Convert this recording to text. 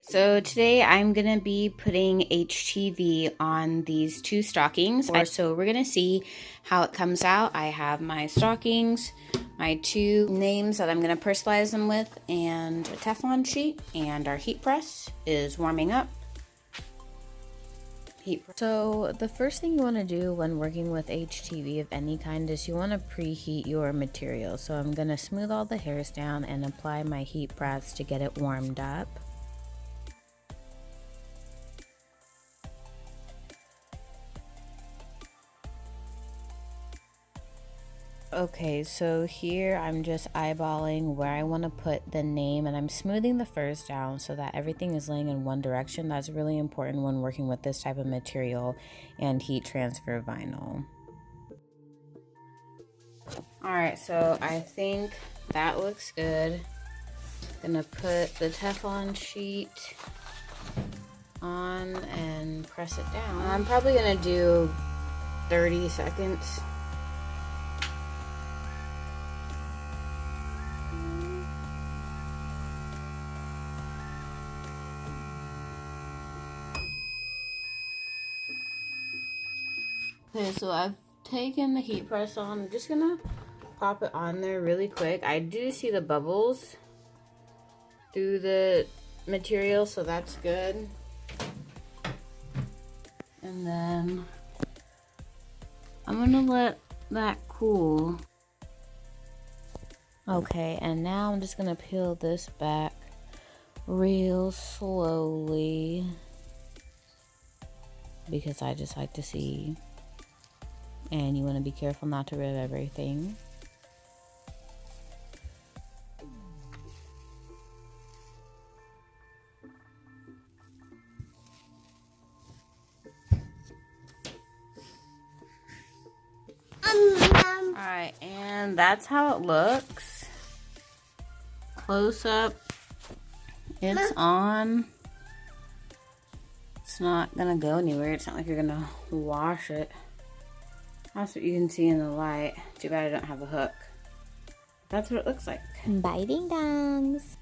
So today I'm going to be putting HTV on these two stockings. So we're going to see how it comes out. I have my stockings, my two names that I'm going to personalize them with, and a Teflon sheet, and our heat press is warming up. So the first thing you want to do when working with HTV of any kind is you want to preheat your material. So I'm going to smooth all the hairs down and apply my heat press to get it warmed up. Okay, so here I'm just eyeballing where I want to put the name, and I'm smoothing the furs down so that everything is laying in one direction. That's really important when working with this type of material and heat transfer vinyl. Alright, so I think that looks good. Gonna put the Teflon sheet on and press it down. I'm probably gonna do 30 seconds. Okay, so I've taken the heat press on. I'm just gonna pop it on there really quick. I do see the bubbles through the material, so that's good. And then I'm gonna let that cool. Okay, and now I'm just gonna peel this back real slowly because I just like to see, and you want to be careful not to rip everything. Alright, and that's how it looks. Close up. It's on. It's not gonna go anywhere. It's not like you're gonna wash it. That's what you can see in the light. Too bad I don't have a hook. That's what it looks like. Bye, ding dongs.